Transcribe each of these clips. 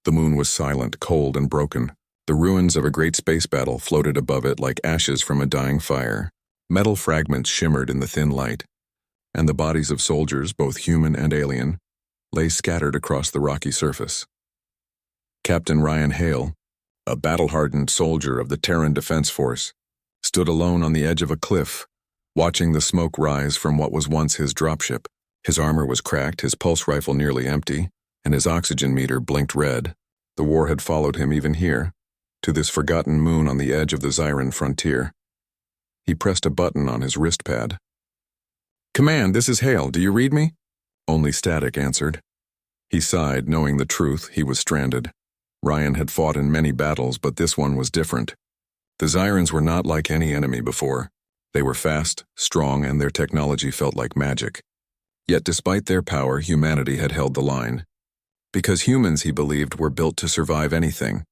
The moon was silent, cold, and broken. The ruins of a great space battle floated above it like ashes from a dying fire. Metal fragments shimmered in the thin light, and the bodies of soldiers, both human and alien, lay scattered across the rocky surface. Captain Ryan Hale, a battle-hardened soldier of the Terran Defense Force, stood alone on the edge of a cliff, watching the smoke rise from what was once his dropship. His armor was cracked, his pulse rifle nearly empty, and his oxygen meter blinked red. The war had followed him even here, to this forgotten moon on the edge of the Zyran frontier. He pressed a button on his wrist pad. "Command, this is Hale. Do you read me?" Only static answered. He sighed, knowing the truth. He was stranded. Ryan had fought in many battles, but this one was different. The Zyrans were not like any enemy before. They were fast, strong, and their technology felt like magic. Yet despite their power, humanity had held the line. Because humans, he believed, were built to survive anything.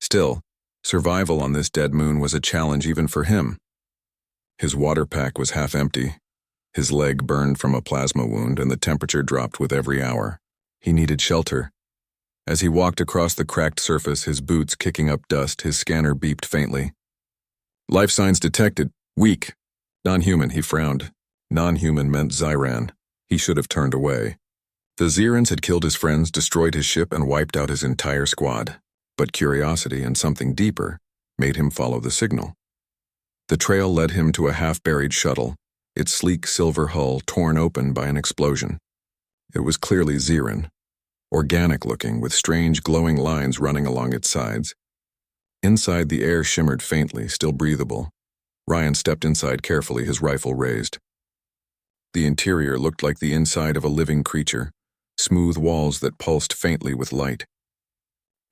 Still, survival on this dead moon was a challenge even for him. His water pack was half empty. His leg burned from a plasma wound, and the temperature dropped with every hour. He needed shelter. As he walked across the cracked surface, his boots kicking up dust, his scanner beeped faintly. "Life signs detected. Weak. Non-human," he frowned. Non-human meant Zyran. He should have turned away. The Zyrans had killed his friends, destroyed his ship, and wiped out his entire squad. But curiosity and something deeper made him follow the signal. The trail led him to a half-buried shuttle, its sleek silver hull torn open by an explosion. It was clearly Zyran, organic-looking, with strange glowing lines running along its sides. Inside, the air shimmered faintly, still breathable. Ryan stepped inside carefully, his rifle raised. The interior looked like the inside of a living creature, smooth walls that pulsed faintly with light.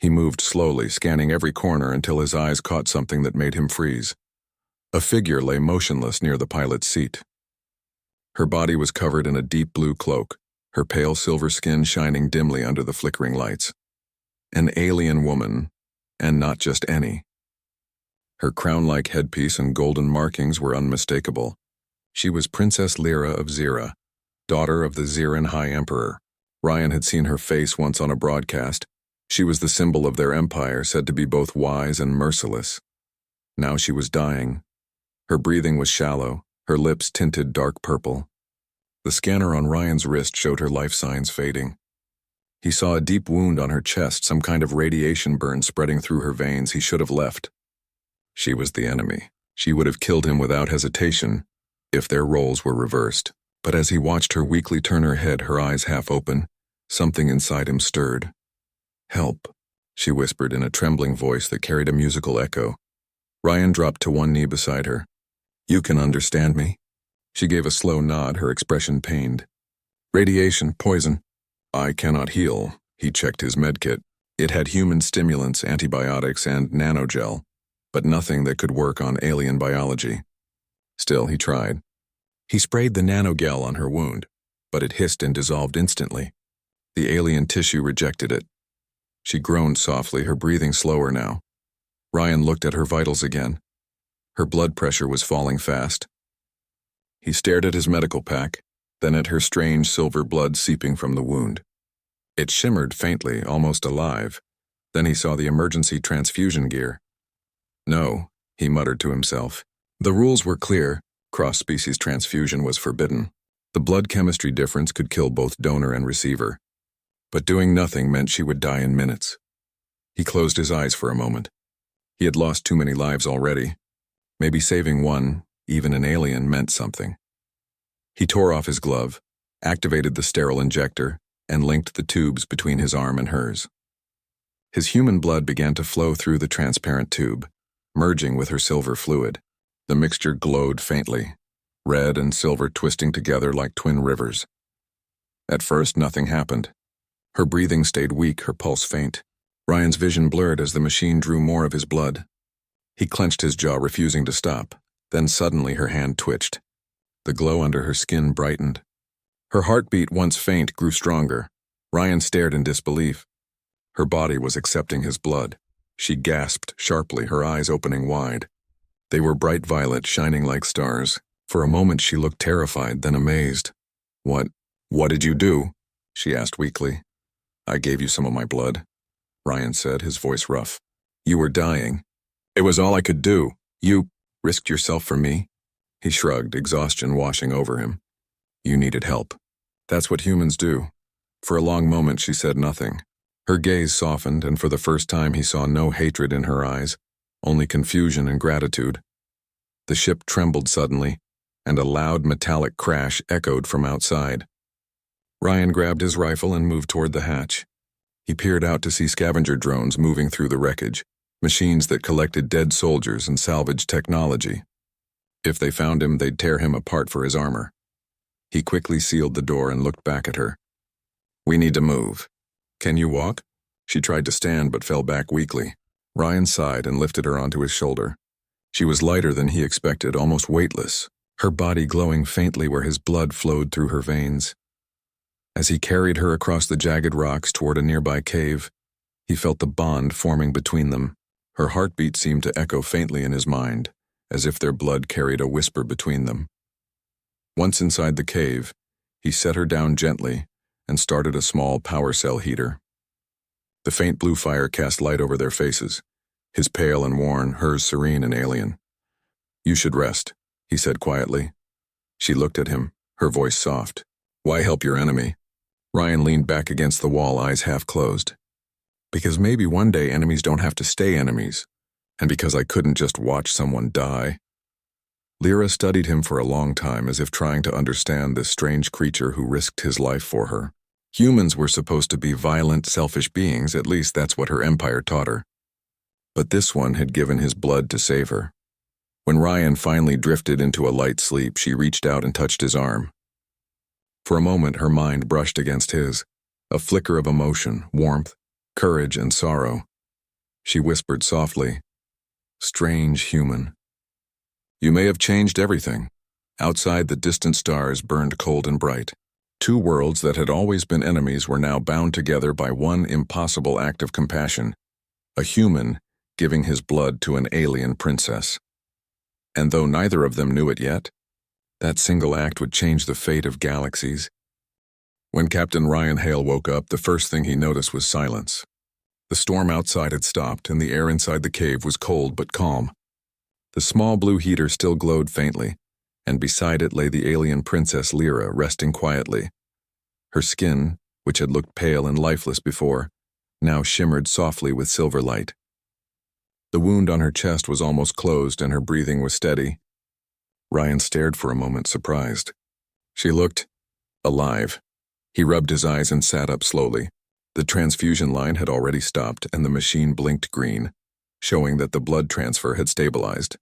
He moved slowly, scanning every corner until his eyes caught something that made him freeze. A figure lay motionless near the pilot's seat. Her body was covered in a deep blue cloak, her pale silver skin shining dimly under the flickering lights. An alien woman, and not just any. Her crown-like headpiece and golden markings were unmistakable. She was Princess Lyra of Zira, daughter of the Zyran High Emperor. Ryan had seen her face once on a broadcast. She was the symbol of their empire, said to be both wise and merciless. Now she was dying. Her breathing was shallow, her lips tinted dark purple. The scanner on Ryan's wrist showed her life signs fading. He saw a deep wound on her chest, some kind of radiation burn spreading through her veins. He should have left. She was the enemy. She would have killed him without hesitation if their roles were reversed. But as he watched her weakly turn her head, her eyes half open, something inside him stirred. "Help," she whispered in a trembling voice that carried a musical echo. Ryan dropped to one knee beside her. "You can understand me?" She gave a slow nod, her expression pained. "Radiation, poison. I cannot heal." He checked his medkit. It had human stimulants, antibiotics, and nanogel, but nothing that could work on alien biology. Still, he tried. He sprayed the nanogel on her wound, but it hissed and dissolved instantly. The alien tissue rejected it. She groaned softly, her breathing slower now. Ryan looked at her vitals again. Her blood pressure was falling fast. He stared at his medical pack, then at her strange silver blood seeping from the wound. It shimmered faintly, almost alive. Then he saw the emergency transfusion gear. "No," he muttered to himself. The rules were clear. Cross-species transfusion was forbidden. The blood chemistry difference could kill both donor and receiver. But doing nothing meant she would die in minutes. He closed his eyes for a moment. He had lost too many lives already. Maybe saving one, even an alien, meant something. He tore off his glove, activated the sterile injector, and linked the tubes between his arm and hers. His human blood began to flow through the transparent tube, merging with her silver fluid. The mixture glowed faintly, red and silver twisting together like twin rivers. At first, nothing happened. Her breathing stayed weak, her pulse faint. Ryan's vision blurred as the machine drew more of his blood. He clenched his jaw, refusing to stop. Then suddenly her hand twitched. The glow under her skin brightened. Her heartbeat, once faint, grew stronger. Ryan stared in disbelief. Her body was accepting his blood. She gasped sharply, her eyes opening wide. They were bright violet, shining like stars. For a moment she looked terrified, then amazed. What did you do?" she asked weakly. "I gave you some of my blood." Ryan said, his voice rough. You were dying. It was all I could do. You risked yourself for me? He shrugged, exhaustion washing over him. You needed help. That's what humans do. For a long moment she said nothing. Her gaze softened, and for the first time he saw no hatred in her eyes, only confusion and gratitude. The ship trembled suddenly, and a loud metallic crash echoed from outside. Ryan grabbed his rifle and moved toward the hatch. He peered out to see scavenger drones moving through the wreckage, machines that collected dead soldiers and salvaged technology. If they found him, they'd tear him apart for his armor. He quickly sealed the door and looked back at her. We need to move. Can you walk? She tried to stand but fell back weakly. Ryan sighed and lifted her onto his shoulder. She was lighter than he expected, almost weightless, her body glowing faintly where his blood flowed through her veins. As he carried her across the jagged rocks toward a nearby cave, he felt the bond forming between them. Her heartbeat seemed to echo faintly in his mind, as if their blood carried a whisper between them. Once inside the cave, he set her down gently and started a small power cell heater. The faint blue fire cast light over their faces, his pale and worn, hers serene and alien. You should rest, he said quietly. She looked at him, her voice soft. Why help your enemy? Ryan leaned back against the wall, eyes half closed. Because maybe one day enemies don't have to stay enemies, and because I couldn't just watch someone die. Lyra studied him for a long time, as if trying to understand this strange creature who risked his life for her. Humans were supposed to be violent, selfish beings, at least that's what her empire taught her. But this one had given his blood to save her. When Ryan finally drifted into a light sleep, she reached out and touched his arm. For a moment, her mind brushed against his, a flicker of emotion, warmth, courage, and sorrow. She whispered softly, Strange human. You may have changed everything. Outside, the distant stars burned cold and bright. Two worlds that had always been enemies were now bound together by one impossible act of compassion, a human giving his blood to an alien princess. And though neither of them knew it yet, that single act would change the fate of galaxies. When Captain Ryan Hale woke up, the first thing he noticed was silence. The storm outside had stopped, and the air inside the cave was cold but calm. The small blue heater still glowed faintly, and beside it lay the alien princess Lyra, resting quietly. Her skin, which had looked pale and lifeless before, now shimmered softly with silver light. The wound on her chest was almost closed, and her breathing was steady. Ryan stared for a moment, surprised. She looked alive. He rubbed his eyes and sat up slowly. The transfusion line had already stopped, and the machine blinked green, showing that the blood transfer had stabilized.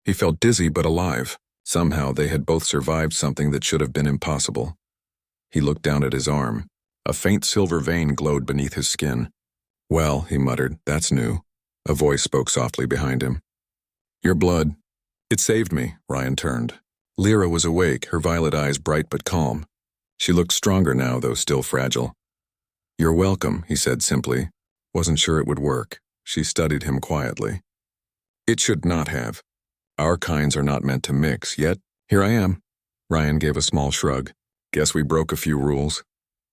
He felt dizzy but alive. Somehow they had both survived something that should have been impossible. He looked down at his arm. A faint silver vein glowed beneath his skin. Well, he muttered, that's new. A voice spoke softly behind him. Your blood. It saved me, Ryan turned. Lyra was awake, her violet eyes bright but calm. She looked stronger now, though still fragile. You're welcome, he said simply. Wasn't sure it would work. She studied him quietly. It should not have. Our kinds are not meant to mix, yet here I am. Ryan gave a small shrug. Guess we broke a few rules.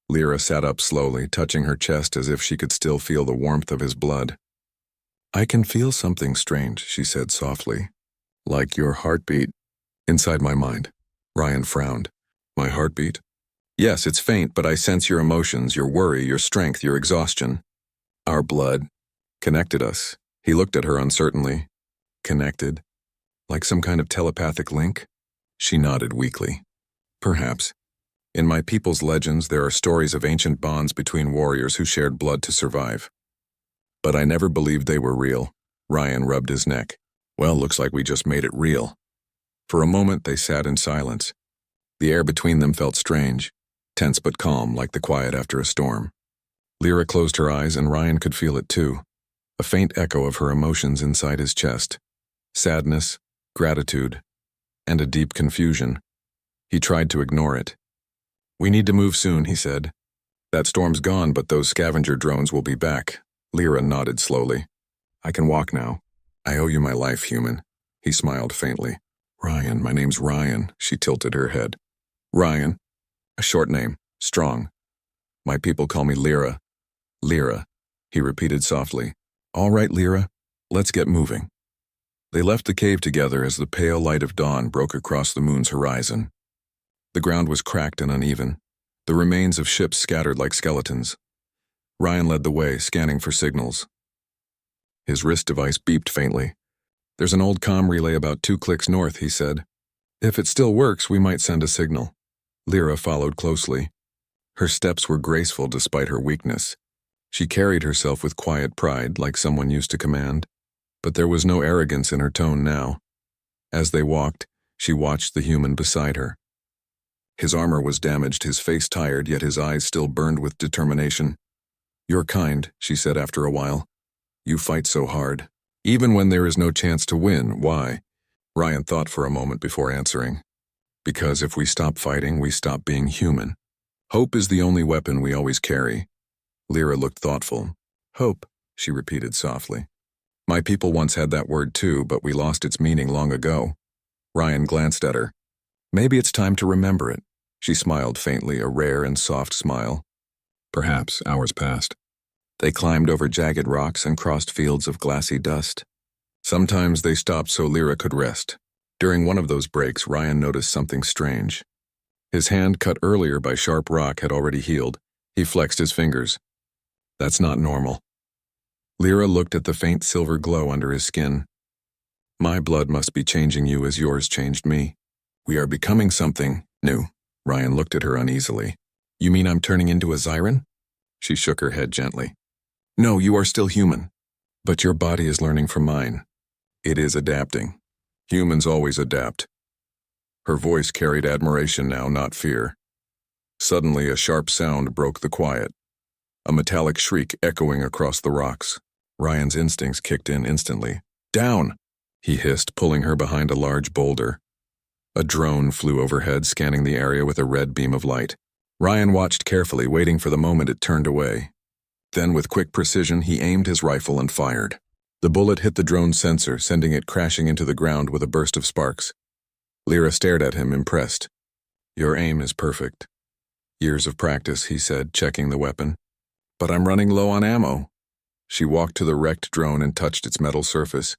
Lyra sat up slowly, touching her chest as if she could still feel the warmth of his blood. I can feel something strange, she said softly. Like your heartbeat. Inside my mind. Ryan frowned. My heartbeat? Yes, it's faint, but I sense your emotions, your worry, your strength, your exhaustion. Our blood connected us. He looked at her uncertainly. Connected? Like some kind of telepathic link? She nodded weakly. Perhaps. In my people's legends, there are stories of ancient bonds between warriors who shared blood to survive. But I never believed they were real. Ryan rubbed his neck. Well, looks like we just made it real. For a moment, they sat in silence. The air between them felt strange, tense but calm, like the quiet after a storm. Lyra closed her eyes, and Ryan could feel it too. A faint echo of her emotions inside his chest. Sadness, gratitude, and a deep confusion. He tried to ignore it. We need to move soon, he said. That storm's gone, but those scavenger drones will be back. Lyra nodded slowly. I can walk now. I owe you my life, human. He smiled faintly. Ryan, my name's Ryan. She tilted her head. Ryan. A short name. Strong. My people call me Lyra. Lyra. he repeated softly. All right, Lyra, let's get moving. They left the cave together as the pale light of dawn broke across the moon's horizon. The ground was cracked and uneven, the remains of ships scattered like skeletons. Ryan led the way, scanning for signals. His wrist device beeped faintly. There's an old comm relay about 2 clicks north, he said. If it still works, we might send a signal. Lyra followed closely. Her steps were graceful despite her weakness. She carried herself with quiet pride, like someone used to command. But there was no arrogance in her tone now. As they walked, she watched the human beside her. His armor was damaged, his face tired, yet his eyes still burned with determination. You're kind, she said after a while. You fight so hard. Even when there is no chance to win, why? Ryan thought for a moment before answering. Because if we stop fighting, we stop being human. Hope is the only weapon we always carry. Lyra looked thoughtful. Hope, she repeated softly. My people once had that word too, but we lost its meaning long ago. Ryan glanced at her. Maybe it's time to remember it. She smiled faintly, a rare and soft smile. Perhaps hours passed. They climbed over jagged rocks and crossed fields of glassy dust. Sometimes they stopped so Lyra could rest. During one of those breaks, Ryan noticed something strange. His hand, cut earlier by sharp rock, had already healed. He flexed his fingers. That's not normal. Lyra looked at the faint silver glow under his skin. My blood must be changing you as yours changed me. We are becoming something new. Ryan looked at her uneasily. You mean I'm turning into a Zyran? She shook her head gently. No, you are still human. But your body is learning from mine. It is adapting. Humans always adapt. Her voice carried admiration now, not fear. Suddenly, a sharp sound broke the quiet. A metallic shriek echoing across the rocks. Ryan's instincts kicked in instantly. Down! He hissed, pulling her behind a large boulder. A drone flew overhead, scanning the area with a red beam of light. Ryan watched carefully, waiting for the moment it turned away. Then, with quick precision, he aimed his rifle and fired. The bullet hit the drone's sensor, sending it crashing into the ground with a burst of sparks. Lyra stared at him, impressed. Your aim is perfect. Years of practice, he said, checking the weapon. But I'm running low on ammo. She walked to the wrecked drone and touched its metal surface.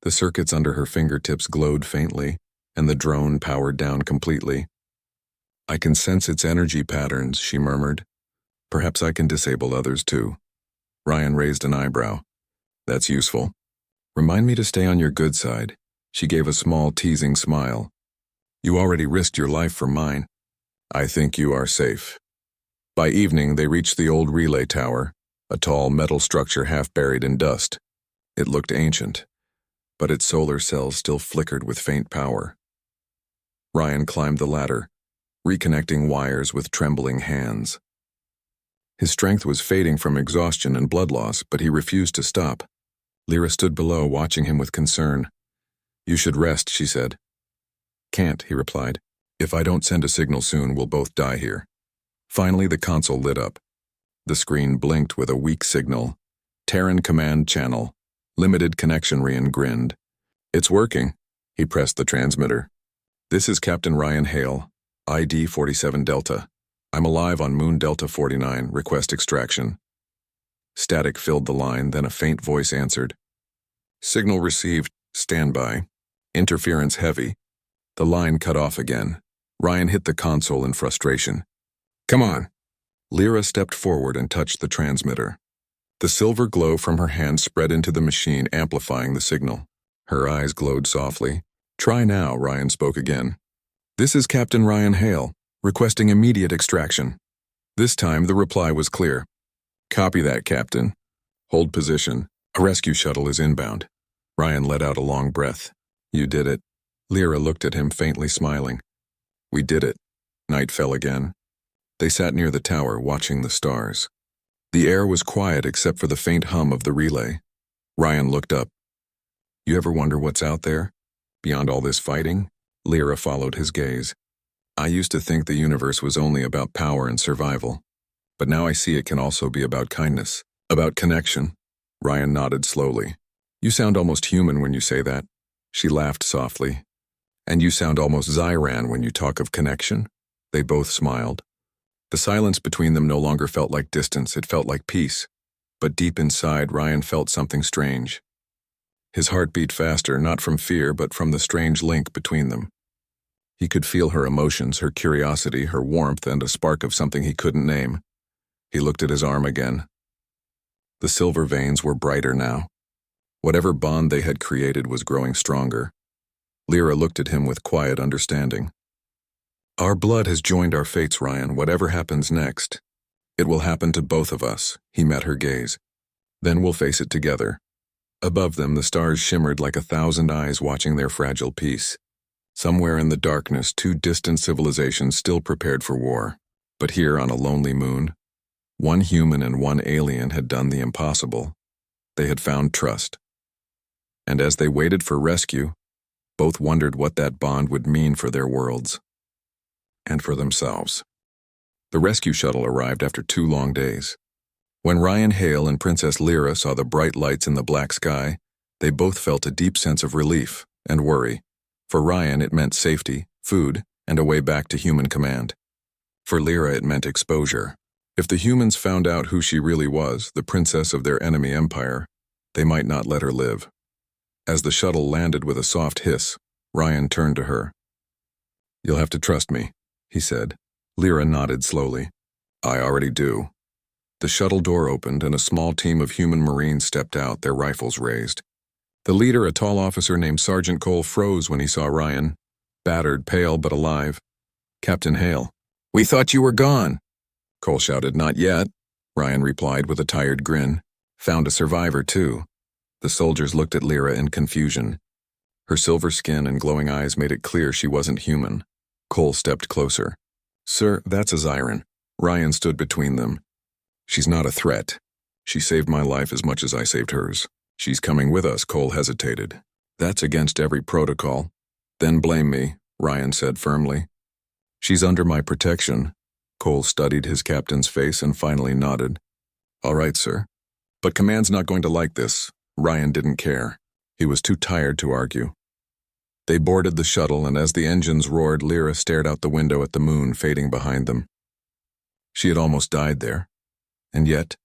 The circuits under her fingertips glowed faintly, and the drone powered down completely. I can sense its energy patterns, she murmured. Perhaps I can disable others too. Ryan raised an eyebrow. That's useful. Remind me to stay on your good side. She gave a small, teasing smile. You already risked your life for mine. I think you are safe. By evening, they reached the old relay tower, a tall metal structure half buried in dust. It looked ancient, but its solar cells still flickered with faint power. Ryan climbed the ladder, reconnecting wires with trembling hands. His strength was fading from exhaustion and blood loss, but he refused to stop. Lyra stood below, watching him with concern. You should rest, she said. Can't, he replied. If I don't send a signal soon, we'll both die here. Finally, the console lit up. The screen blinked with a weak signal. Terran command channel. Limited connection, Ryan grinned. It's working. He pressed the transmitter. This is Captain Ryan Hale, ID 47 Delta. I'm alive on Moon Delta 49, request extraction. Static filled the line, then a faint voice answered. Signal received, standby. Interference heavy. The line cut off again. Ryan hit the console in frustration. Come on. Lyra stepped forward and touched the transmitter. The silver glow from her hand spread into the machine, amplifying the signal. Her eyes glowed softly. Try now, Ryan spoke again. This is Captain Ryan Hale, requesting immediate extraction. This time the reply was clear. Copy that, Captain. Hold position. A rescue shuttle is inbound. Ryan let out a long breath. You did it. Lyra looked at him, faintly smiling. We did it. Night fell again. They sat near the tower, watching the stars. The air was quiet except for the faint hum of the relay. Ryan looked up. You ever wonder what's out there? Beyond all this fighting? Lyra followed his gaze. I used to think the universe was only about power and survival. But now I see it can also be about kindness, about connection. Ryan nodded slowly. You sound almost human when you say that. She laughed softly. And you sound almost Zyran when you talk of connection. They both smiled. The silence between them no longer felt like distance, it felt like peace. But deep inside, Ryan felt something strange. His heart beat faster, not from fear, but from the strange link between them. He could feel her emotions, her curiosity, her warmth, and a spark of something he couldn't name. He looked at his arm again. The silver veins were brighter now. Whatever bond they had created was growing stronger. Lyra looked at him with quiet understanding. Our blood has joined our fates, Ryan. Whatever happens next, it will happen to both of us. He met her gaze. Then we'll face it together. Above them, the stars shimmered like 1,000 eyes watching their fragile peace. Somewhere in the darkness, 2 distant civilizations still prepared for war. But here, on a lonely moon, 1 human and 1 alien had done the impossible. They had found trust. And as they waited for rescue, both wondered what that bond would mean for their worlds. And for themselves. The rescue shuttle arrived after 2 long days. When Ryan Hale and Princess Lyra saw the bright lights in the black sky, they both felt a deep sense of relief and worry. For Ryan, it meant safety, food, and a way back to human command. For Lyra, it meant exposure. If the humans found out who she really was, the princess of their enemy empire, they might not let her live. As the shuttle landed with a soft hiss, Ryan turned to her. You'll have to trust me, he said. Lyra nodded slowly. I already do. The shuttle door opened and a small team of human Marines stepped out, their rifles raised. The leader, a tall officer named Sergeant Cole, froze when he saw Ryan, battered, pale, but alive. Captain Hale. We thought you were gone. Cole shouted. Not yet, Ryan replied with a tired grin. Found a survivor, too. The soldiers looked at Lyra in confusion. Her silver skin and glowing eyes made it clear she wasn't human. Cole stepped closer. Sir, that's a Zyran. Ryan stood between them. She's not a threat. She saved my life as much as I saved hers. She's coming with us, Cole hesitated. That's against every protocol. Then blame me, Ryan said firmly. She's under my protection. Cole studied his captain's face and finally nodded. All right, sir. But Command's not going to like this. Ryan didn't care. He was too tired to argue. They boarded the shuttle, and as the engines roared, Lyra stared out the window at the moon fading behind them. She had almost died there, and yet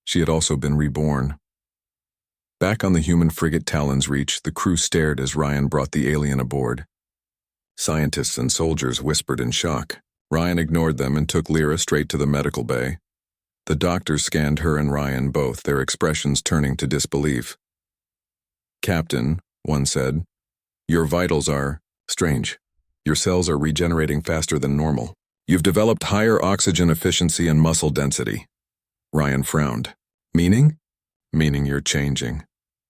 she had also been reborn. Back on the human frigate Talon's Reach, the crew stared as Ryan brought the alien aboard. Scientists and soldiers whispered in shock. Ryan ignored them and took Lyra straight to the medical bay. The doctors scanned her and Ryan both, their expressions turning to disbelief. Captain, one said, your vitals are strange. Your cells are regenerating faster than normal. You've developed higher oxygen efficiency and muscle density. Ryan frowned. Meaning? Meaning you're changing,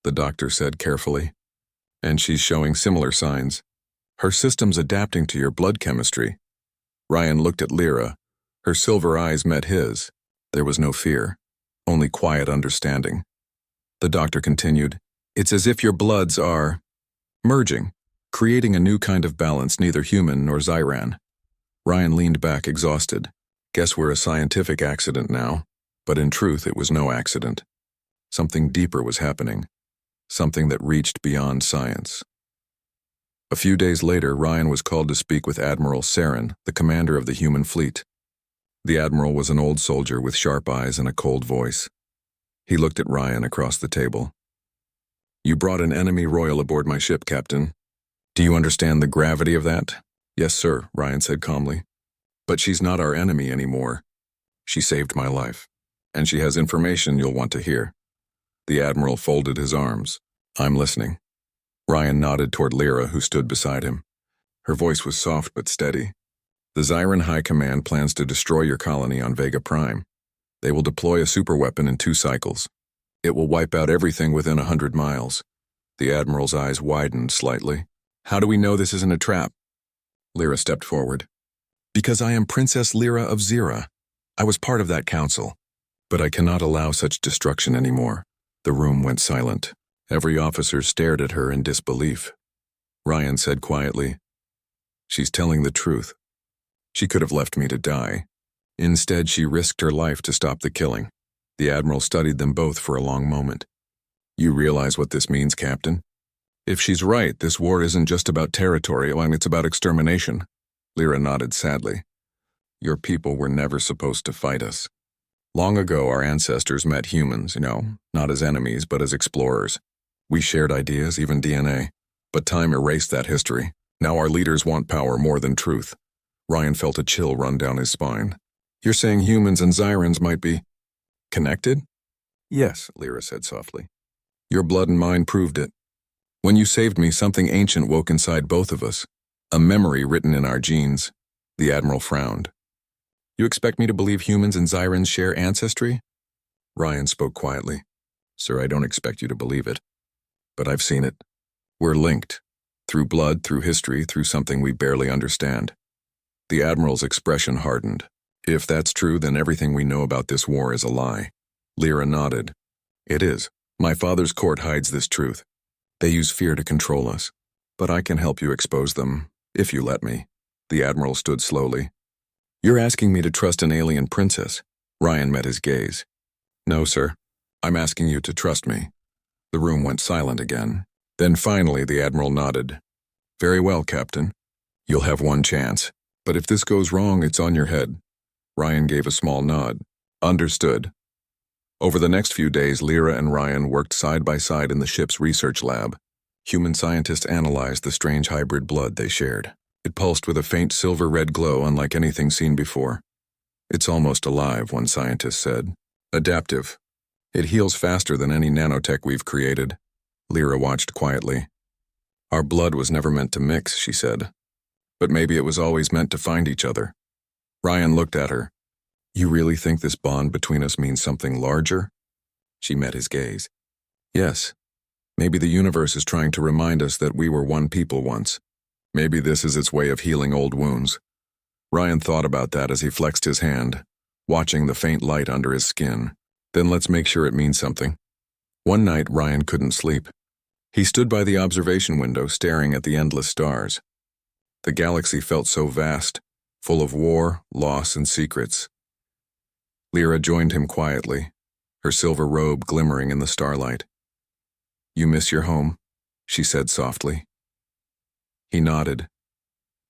the doctor said carefully. And she's showing similar signs. Her system's adapting to your blood chemistry. Ryan looked at Lyra. Her silver eyes met his. There was no fear, only quiet understanding. The doctor continued, it's as if your bloods are merging, creating a new kind of balance neither human nor Zyran. Ryan leaned back exhausted. Guess we're a scientific accident now. But in truth, it was no accident. Something deeper was happening. Something that reached beyond science. A few days later, Ryan was called to speak with Admiral Saren, the commander of the human fleet. The admiral was an old soldier with sharp eyes and a cold voice. He looked at Ryan across the table. You brought an enemy royal aboard my ship, Captain. Do you understand the gravity of that? Yes, sir, Ryan said calmly. But she's not our enemy anymore. She saved my life. And she has information you'll want to hear. The admiral folded his arms. I'm listening. Ryan nodded toward Lyra, who stood beside him. Her voice was soft but steady. The Zyran High Command plans to destroy your colony on Vega Prime. They will deploy a superweapon in 2 cycles. It will wipe out everything within 100 miles. The admiral's eyes widened slightly. How do we know this isn't a trap? Lyra stepped forward. Because I am Princess Lyra of Zira. I was part of that council. But I cannot allow such destruction anymore. The room went silent. Every officer stared at her in disbelief. Ryan said quietly, she's telling the truth. She could have left me to die. Instead, she risked her life to stop the killing. The admiral studied them both for a long moment. You realize what this means, Captain? If she's right, this war isn't just about territory, it's about extermination. Lyra nodded sadly. Your people were never supposed to fight us. Long ago, our ancestors met humans, not as enemies, but as explorers. We shared ideas, even DNA. But time erased that history. Now our leaders want power more than truth. Ryan felt a chill run down his spine. You're saying humans and Xyrans might be connected? Yes, Lyra said softly. Your blood and mine proved it. When you saved me, something ancient woke inside both of us. A memory written in our genes. The Admiral frowned. You expect me to believe humans and Xyrans share ancestry? Ryan spoke quietly. Sir, I don't expect you to believe it. But I've seen it. We're linked. Through blood, through history, through something we barely understand. The Admiral's expression hardened. If that's true, then everything we know about this war is a lie. Lyra nodded. It is. My father's court hides this truth. They use fear to control us. But I can help you expose them, if you let me. The Admiral stood slowly. You're asking me to trust an alien princess. Ryan met his gaze. No, sir. I'm asking you to trust me. The room went silent again. Then finally the Admiral nodded. Very well, Captain. You'll have one chance. But if this goes wrong, it's on your head. Ryan gave a small nod. Understood. Over the next few days, Lyra and Ryan worked side by side in the ship's research lab. Human scientists analyzed the strange hybrid blood they shared. It pulsed with a faint silver-red glow unlike anything seen before. It's almost alive, one scientist said. Adaptive. It heals faster than any nanotech we've created. Lyra watched quietly. Our blood was never meant to mix, she said. But maybe it was always meant to find each other. Ryan looked at her. You really think this bond between us means something larger? She met his gaze. Yes. Maybe the universe is trying to remind us that we were one people once. Maybe this is its way of healing old wounds. Ryan thought about that as he flexed his hand, watching the faint light under his skin. Then let's make sure it means something. One night, Ryan couldn't sleep. He stood by the observation window, staring at the endless stars. The galaxy felt so vast, full of war, loss, and secrets. Lyra joined him quietly, her silver robe glimmering in the starlight. You miss your home? She said softly. He nodded.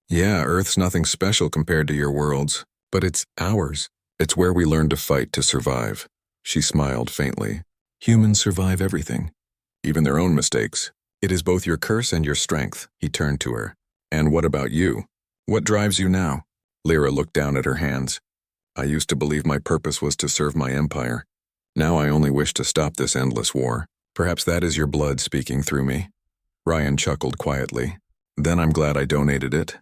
Yeah, Earth's nothing special compared to your worlds, but it's ours. It's where we learn to fight to survive. She smiled faintly. Humans survive everything, even their own mistakes. It is both your curse and your strength. He turned to her. And what about you? What drives you now? Lyra looked down at her hands. I used to believe my purpose was to serve my empire. Now I only wish to stop this endless war. Perhaps that is your blood speaking through me. Ryan chuckled quietly. Then I'm glad I donated it.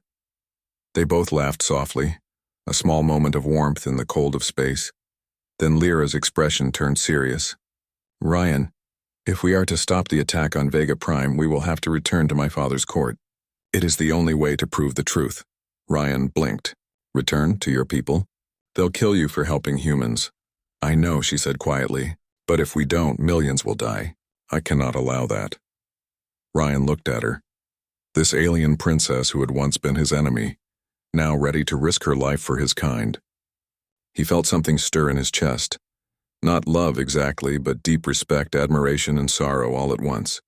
They both laughed softly, a small moment of warmth in the cold of space. Then Lyra's expression turned serious. Ryan, if we are to stop the attack on Vega Prime, we will have to return to my father's court. It is the only way to prove the truth. Ryan blinked. Return to your people? They'll kill you for helping humans. I know, she said quietly, but if we don't, millions will die. I cannot allow that. Ryan looked at her. This alien princess who had once been his enemy, now ready to risk her life for his kind. He felt something stir in his chest. Not love exactly, but deep respect, admiration, and sorrow all at once.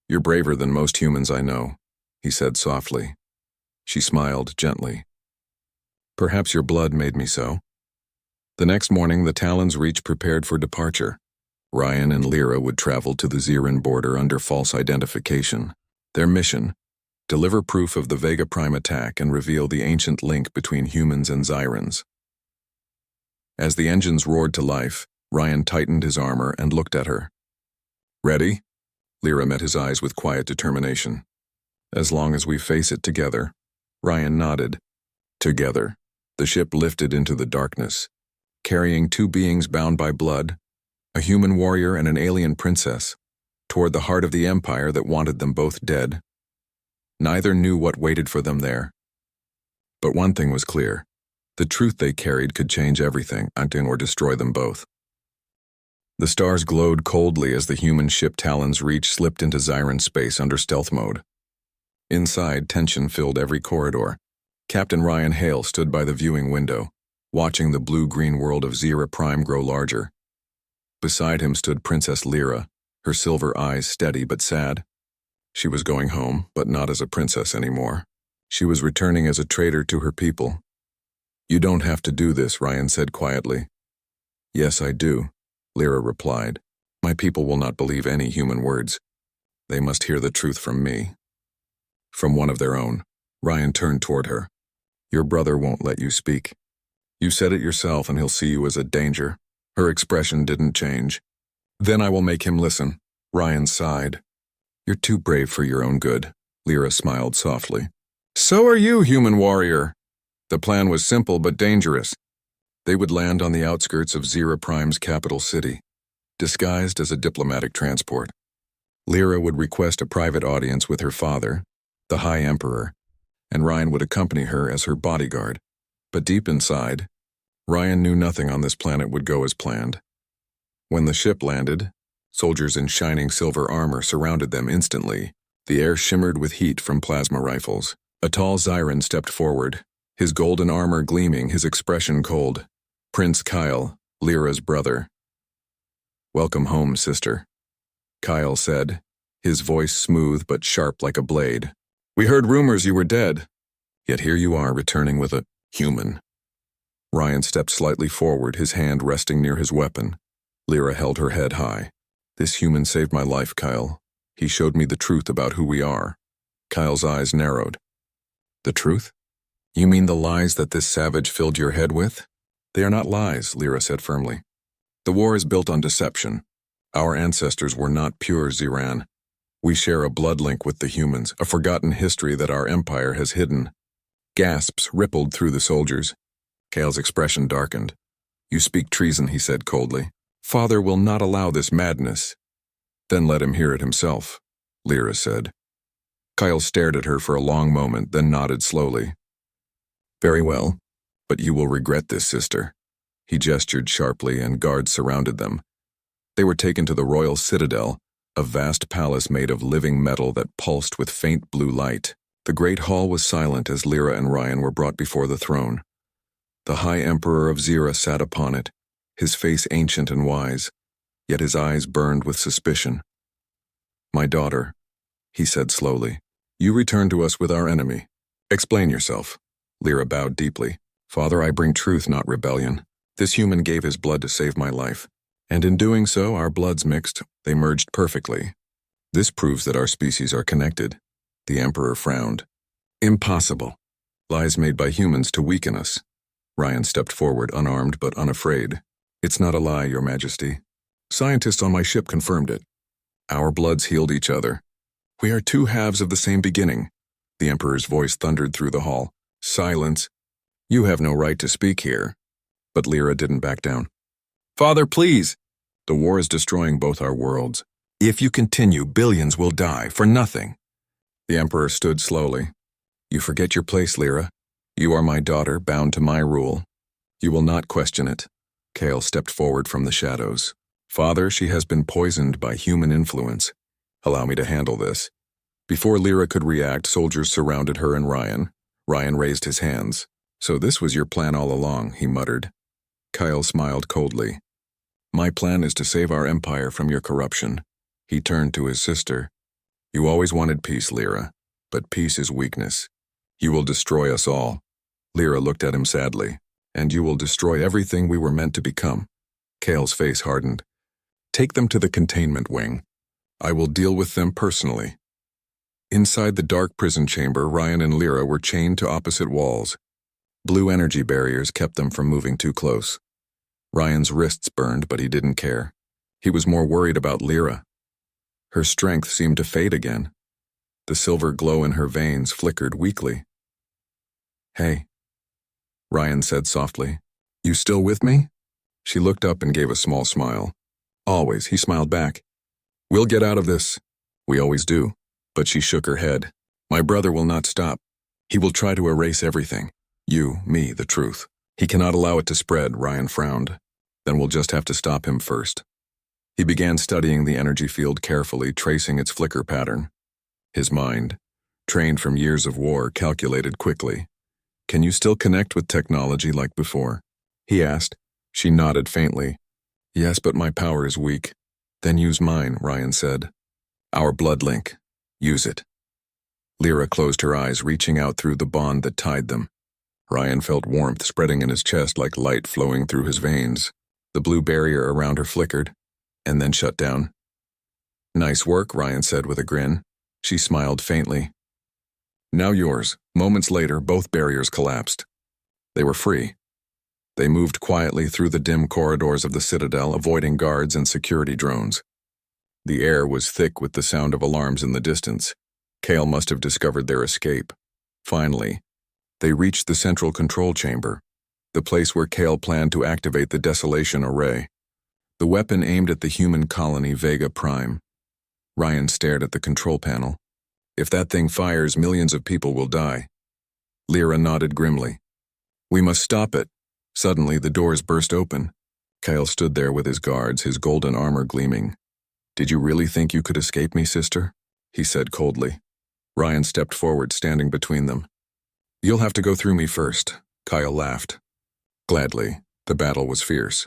You're braver than most humans I know, he said softly. She smiled gently. Perhaps your blood made me so. The next morning, the Talons reached prepared for departure. Ryan and Lyra would travel to the Xyran border under false identification. Their mission, deliver proof of the Vega Prime attack and reveal the ancient link between humans and Xyrans. As the engines roared to life, Ryan tightened his armor and looked at her. Ready? Lyra met his eyes with quiet determination. As long as we face it together. Ryan nodded. Together. The ship lifted into the darkness, carrying two beings bound by blood, a human warrior and an alien princess, toward the heart of the empire that wanted them both dead. Neither knew what waited for them there. But one thing was clear. The truth they carried could change everything, or destroy them both. The stars glowed coldly as the human ship Talon's Reach slipped into Xyran space under stealth mode. Inside, tension filled every corridor. Captain Ryan Hale stood by the viewing window, watching the blue-green world of Zira Prime grow larger. Beside him stood Princess Lyra, her silver eyes steady but sad. She was going home, but not as a princess anymore. She was returning as a traitor to her people. You don't have to do this, Ryan said quietly. Yes, I do, Lyra replied. My people will not believe any human words. They must hear the truth from me. From one of their own. Ryan turned toward her. Your brother won't let you speak. You said it yourself and he'll see you as a danger. Her expression didn't change. Then I will make him listen. Ryan sighed. You're too brave for your own good. Lyra smiled softly. So are you, human warrior. The plan was simple but dangerous. They would land on the outskirts of ZERA-Prime's capital city, disguised as a diplomatic transport. Lyra would request a private audience with her father, the High Emperor, and Ryan would accompany her as her bodyguard. But deep inside, Ryan knew nothing on this planet would go as planned. When the ship landed, soldiers in shining silver armor surrounded them instantly. The air shimmered with heat from plasma rifles. A tall Zyran stepped forward, his golden armor gleaming, his expression cold. Prince Kyle, Lyra's brother. Welcome home, sister, Kyle said, his voice smooth but sharp like a blade. We heard rumors you were dead, yet here you are returning with a human. Ryan stepped slightly forward, his hand resting near his weapon. Lyra held her head high. This human saved my life, Kyle. He showed me the truth about who we are. Kyle's eyes narrowed. The truth? You mean the lies that this savage filled your head with? They are not lies, Lyra said firmly. The war is built on deception. Our ancestors were not pure Zeran. We share a blood link with the humans, a forgotten history that our empire has hidden. Gasps rippled through the soldiers. Kyle's expression darkened. You speak treason, he said coldly. Father will not allow this madness. Then let him hear it himself, Lyra said. Kyle stared at her for a long moment, then nodded slowly. Very well, but you will regret this, sister. He gestured sharply, and guards surrounded them. They were taken to the royal citadel, a vast palace made of living metal that pulsed with faint blue light. The great hall was silent as Lyra and Ryan were brought before the throne. The High Emperor of Zera sat upon it, his face ancient and wise, yet his eyes burned with suspicion. My daughter, he said slowly, you return to us with our enemy. Explain yourself. Lyra bowed deeply. Father, I bring truth, not rebellion. This human gave his blood to save my life, and in doing so, our bloods mixed. They merged perfectly. This proves that our species are connected. The Emperor frowned. Impossible. Lies made by humans to weaken us. Ryan stepped forward, unarmed but unafraid. It's not a lie, Your Majesty. Scientists on my ship confirmed it. Our bloods healed each other. We are two halves of the same beginning. The Emperor's voice thundered through the hall. Silence. You have no right to speak here. But Lyra didn't back down. Father, please. The war is destroying both our worlds. If you continue, billions will die for nothing. The Emperor stood slowly. You forget your place, Lyra. You are my daughter, bound to my rule. You will not question it. Kale stepped forward from the shadows. Father, she has been poisoned by human influence. Allow me to handle this. Before Lyra could react, soldiers surrounded her and Ryan. Ryan raised his hands. So this was your plan all along, he muttered. Kyle smiled coldly. My plan is to save our empire from your corruption. He turned to his sister. You always wanted peace, Lyra, but peace is weakness. You will destroy us all. Lyra looked at him sadly. And you will destroy everything we were meant to become. Kale's face hardened. Take them to the containment wing. I will deal with them personally. Inside the dark prison chamber, Ryan and Lyra were chained to opposite walls. Blue energy barriers kept them from moving too close. Ryan's wrists burned, but he didn't care. He was more worried about Lyra. Her strength seemed to fade again. The silver glow in her veins flickered weakly. Hey, Ryan said softly. You still with me? She looked up and gave a small smile. Always, he smiled back. We'll get out of this. We always do. But she shook her head. My brother will not stop. He will try to erase everything. You, me, the truth. He cannot allow it to spread, Ryan frowned. Then we'll just have to stop him first. He began studying the energy field carefully, tracing its flicker pattern. His mind, trained from years of war, calculated quickly. Can you still connect with technology like before? He asked. She nodded faintly. Yes, but my power is weak. Then use mine, Ryan said. Our blood link. Use it. Lyra closed her eyes, reaching out through the bond that tied them. Ryan felt warmth spreading in his chest like light flowing through his veins. The blue barrier around her flickered, and then shut down. "Nice work," Ryan said with a grin. She smiled faintly. "Now yours." Moments later, both barriers collapsed. They were free. They moved quietly through the dim corridors of the Citadel, avoiding guards and security drones. The air was thick with the sound of alarms in the distance. Kale must have discovered their escape. Finally, they reached the central control chamber, the place where Kale planned to activate the Desolation Array, the weapon aimed at the human colony Vega Prime. Ryan stared at the control panel. "If that thing fires, millions of people will die." Lyra nodded grimly. "We must stop it." Suddenly, the doors burst open. Kale stood there with his guards, his golden armor gleaming. "Did you really think you could escape me, sister?" he said coldly. Ryan stepped forward, standing between them. "You'll have to go through me first," Kyle laughed. Gladly, the battle was fierce.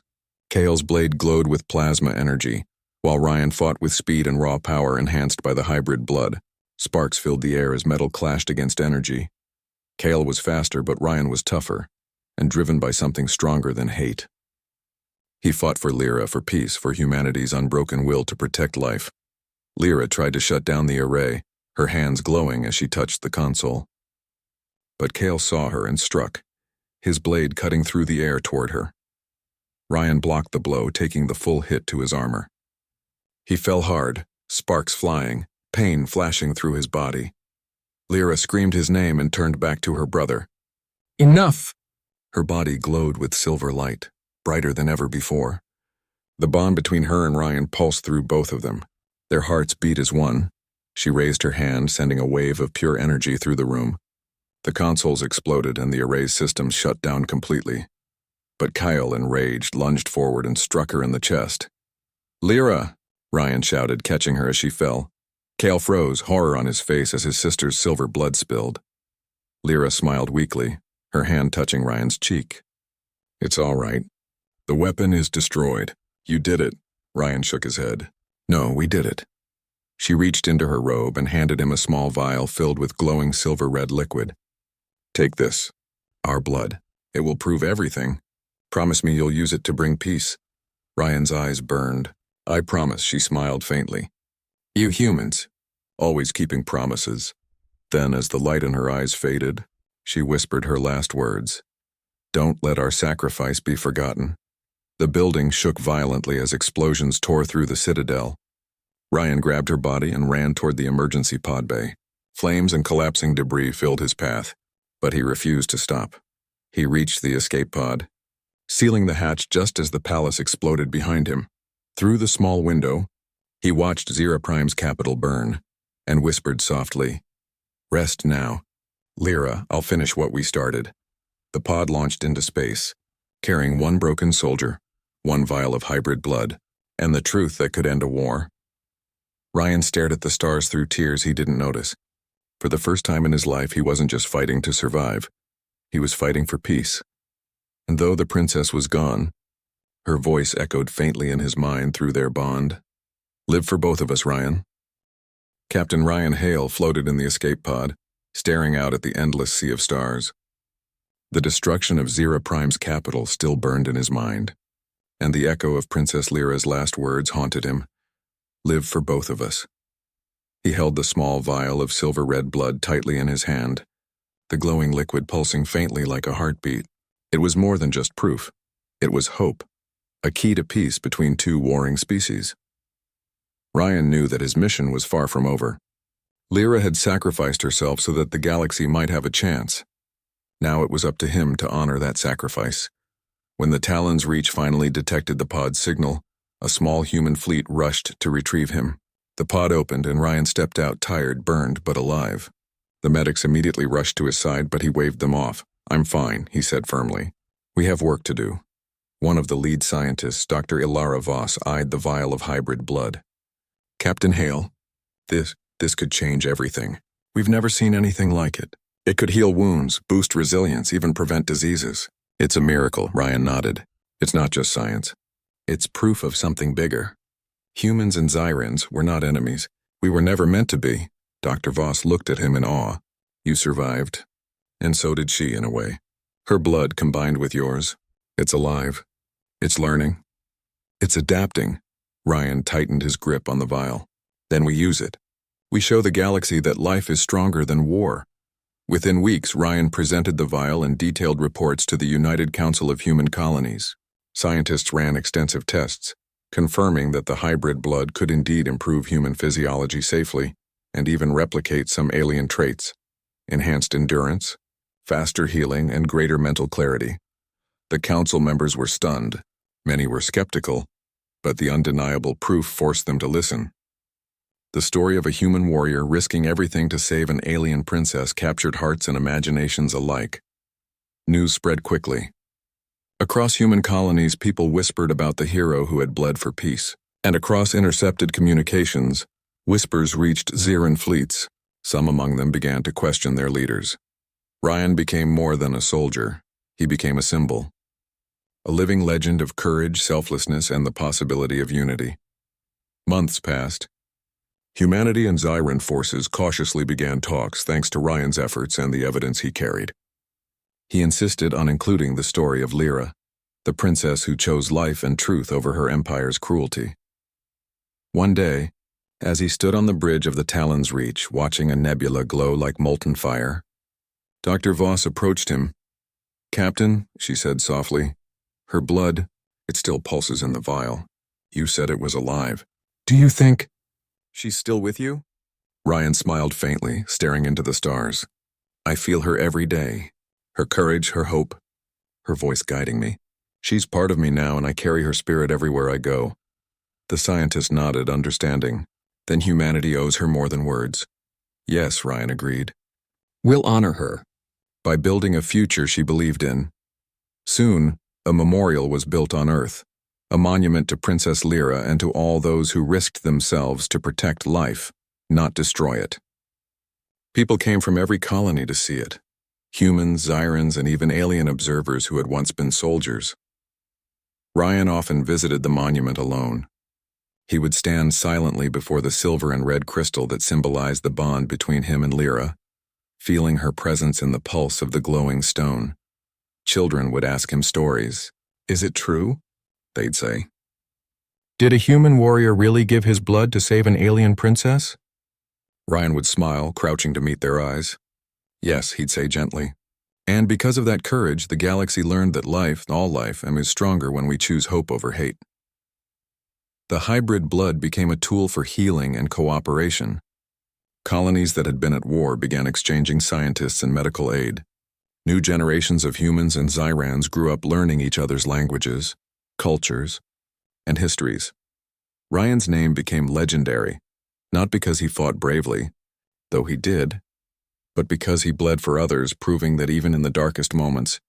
Kale's blade glowed with plasma energy, while Ryan fought with speed and raw power enhanced by the hybrid blood. Sparks filled the air as metal clashed against energy. Kale was faster, but Ryan was tougher, and driven by something stronger than hate. He fought for Lyra, for peace, for humanity's unbroken will to protect life. Lyra tried to shut down the array, her hands glowing as she touched the console. But Kale saw her and struck, his blade cutting through the air toward her. Ryan blocked the blow, taking the full hit to his armor. He fell hard, sparks flying, pain flashing through his body. Lyra screamed his name and turned back to her brother. "Enough!" Her body glowed with silver light, brighter than ever before. The bond between her and Ryan pulsed through both of them. Their hearts beat as one. She raised her hand, sending a wave of pure energy through the room. The consoles exploded and the array's systems shut down completely. But Kyle, enraged, lunged forward and struck her in the chest. "Lyra!" Ryan shouted, catching her as she fell. Kale froze, horror on his face as his sister's silver blood spilled. Lyra smiled weakly, her hand touching Ryan's cheek. "It's all right. The weapon is destroyed. You did it." Ryan shook his head. "No, we did it." She reached into her robe and handed him a small vial filled with glowing silver-red liquid. "Take this. Our blood. It will prove everything. Promise me you'll use it to bring peace." Ryan's eyes burned. "I promise," she smiled faintly. "You humans, always keeping promises." Then, as the light in her eyes faded, she whispered her last words. "Don't let our sacrifice be forgotten." The building shook violently as explosions tore through the Citadel. Ryan grabbed her body and ran toward the emergency pod bay. Flames and collapsing debris filled his path, but he refused to stop. He reached the escape pod, sealing the hatch just as the palace exploded behind him. Through the small window, he watched Zira Prime's capital burn, and whispered softly, "Rest now. Lyra, I'll finish what we started." The pod launched into space, carrying one broken soldier, one vial of hybrid blood, and the truth that could end a war. Ryan stared at the stars through tears he didn't notice. For the first time in his life, he wasn't just fighting to survive. He was fighting for peace. And though the princess was gone, her voice echoed faintly in his mind through their bond. "Live for both of us, Ryan." Captain Ryan Hale floated in the escape pod, staring out at the endless sea of stars. The destruction of Zira Prime's capital still burned in his mind, and the echo of Princess Lyra's last words haunted him. "Live for both of us." He held the small vial of silver-red blood tightly in his hand, the glowing liquid pulsing faintly like a heartbeat. It was more than just proof. It was hope, a key to peace between two warring species. Ryan knew that his mission was far from over. Lyra had sacrificed herself so that the galaxy might have a chance. Now it was up to him to honor that sacrifice. When the Talon's reach finally detected the pod's signal, a small human fleet rushed to retrieve him. The pod opened and Ryan stepped out, tired, burned, but alive. The medics immediately rushed to his side, but he waved them off. "I'm fine," he said firmly. "We have work to do." One of the lead scientists, Dr. Ilara Voss, eyed the vial of hybrid blood. "Captain Hale, this could change everything. We've never seen anything like it. It could heal wounds, boost resilience, even prevent diseases." "It's a miracle," Ryan nodded. "It's not just science. It's proof of something bigger. Humans and Zyrans were not enemies. We were never meant to be." Dr. Voss looked at him in awe. "You survived. And so did she, in a way. Her blood combined with yours. It's alive. It's learning. It's adapting. Ryan tightened his grip on the vial. Then we use it. We show the galaxy that life is stronger than war. Within weeks, Ryan presented the vial and detailed reports to the United Council of Human Colonies. Scientists ran extensive tests, confirming that the hybrid blood could indeed improve human physiology safely and even replicate some alien traits: enhanced endurance, faster healing, and greater mental clarity. The council members were stunned. Many were skeptical, but the undeniable proof forced them to listen. The story of a human warrior risking everything to save an alien princess captured hearts and imaginations alike. News spread quickly. Across human colonies, people whispered about the hero who had bled for peace. And across intercepted communications, whispers reached Xeran fleets. Some among them began to question their leaders. Ryan became more than a soldier. He became a symbol. A living legend of courage, selflessness, and the possibility of unity. Months passed. Humanity and Xeran forces cautiously began talks thanks to Ryan's efforts and the evidence he carried. He insisted on including the story of Lyra, the princess who chose life and truth over her empire's cruelty. One day, as he stood on the bridge of the Talon's Reach, watching a nebula glow like molten fire, Dr. Voss approached him. "Captain," she said softly, "her blood, it still pulses in the vial. You said it was alive. Do you think she's still with you?" Ryan smiled faintly, staring into the stars. "I feel her every day. Her courage, her hope, her voice guiding me. She's part of me now, and I carry her spirit everywhere I go." The scientist nodded, understanding. "Then humanity owes her more than words." "Yes," Ryan agreed. "We'll honor her by building a future she believed in." Soon, a memorial was built on Earth, a monument to Princess Lyra and to all those who risked themselves to protect life, not destroy it. People came from every colony to see it. Humans, Xyrans, and even alien observers who had once been soldiers. Ryan often visited the monument alone. He would stand silently before the silver and red crystal that symbolized the bond between him and Lyra, feeling her presence in the pulse of the glowing stone. Children would ask him stories. "Is it true?" they'd say. "Did a human warrior really give his blood to save an alien princess?" Ryan would smile, crouching to meet their eyes. "Yes," he'd say gently. "And because of that courage, the galaxy learned that life, all life, is stronger when we choose hope over hate." The hybrid blood became a tool for healing and cooperation. Colonies that had been at war began exchanging scientists and medical aid. New generations of humans and Xyrans grew up learning each other's languages, cultures, and histories. Ryan's name became legendary, not because he fought bravely, though he did, but because he bled for others, proving that even in the darkest moments,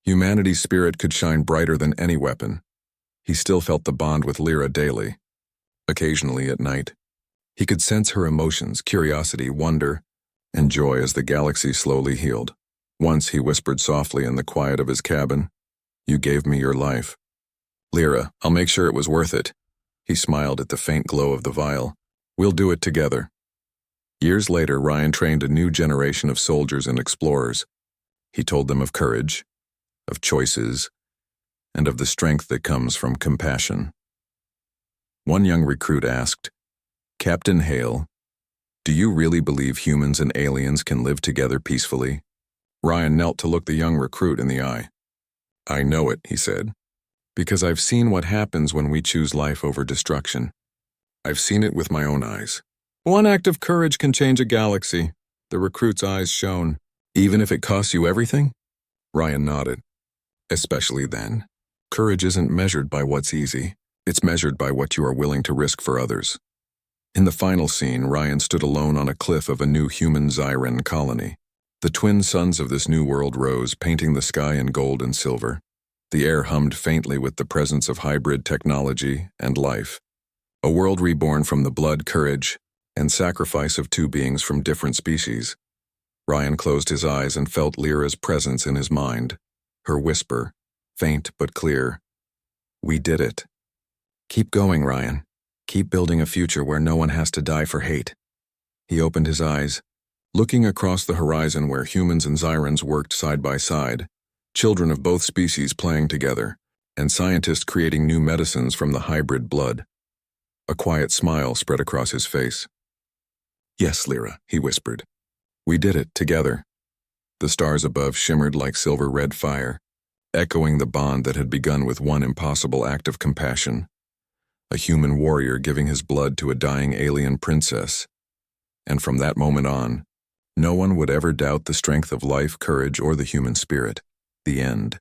humanity's spirit could shine brighter than any weapon. He still felt the bond with Lyra daily. Occasionally at night, he could sense her emotions, curiosity, wonder, and joy as the galaxy slowly healed. Once he whispered softly in the quiet of his cabin, "You gave me your life. Lyra, I'll make sure it was worth it." He smiled at the faint glow of the vial. "We'll do it together." Years later, Ryan trained a new generation of soldiers and explorers. He told them of courage, of choices, and of the strength that comes from compassion. One young recruit asked, "Captain Hale, do you really believe humans and aliens can live together peacefully?" Ryan knelt to look the young recruit in the eye. "I know it," he said, "because I've seen what happens when we choose life over destruction. I've seen it with my own eyes." "One act of courage can change a galaxy," the recruit's eyes shone. "Even if it costs you everything?" Ryan nodded. "Especially then. Courage isn't measured by what's easy. It's measured by what you are willing to risk for others." In the final scene, Ryan stood alone on a cliff of a new human Xyran colony. The twin suns of this new world rose, painting the sky in gold and silver. The air hummed faintly with the presence of hybrid technology and life. A world reborn from the blood, courage, and sacrifice of two beings from different species. Ryan closed his eyes and felt Lyra's presence in his mind. Her whisper, faint but clear, "We did it. Keep going, Ryan. Keep building a future where no one has to die for hate." He opened his eyes, looking across the horizon where humans and Xyrans worked side by side, children of both species playing together. and scientists creating new medicines from the hybrid blood. A quiet smile spread across his face. "Yes, Lyra," he whispered. "We did it, together." The stars above shimmered like silver-red fire, echoing the bond that had begun with one impossible act of compassion. A human warrior giving his blood to a dying alien princess. And from that moment on, no one would ever doubt the strength of life, courage, or the human spirit. The end.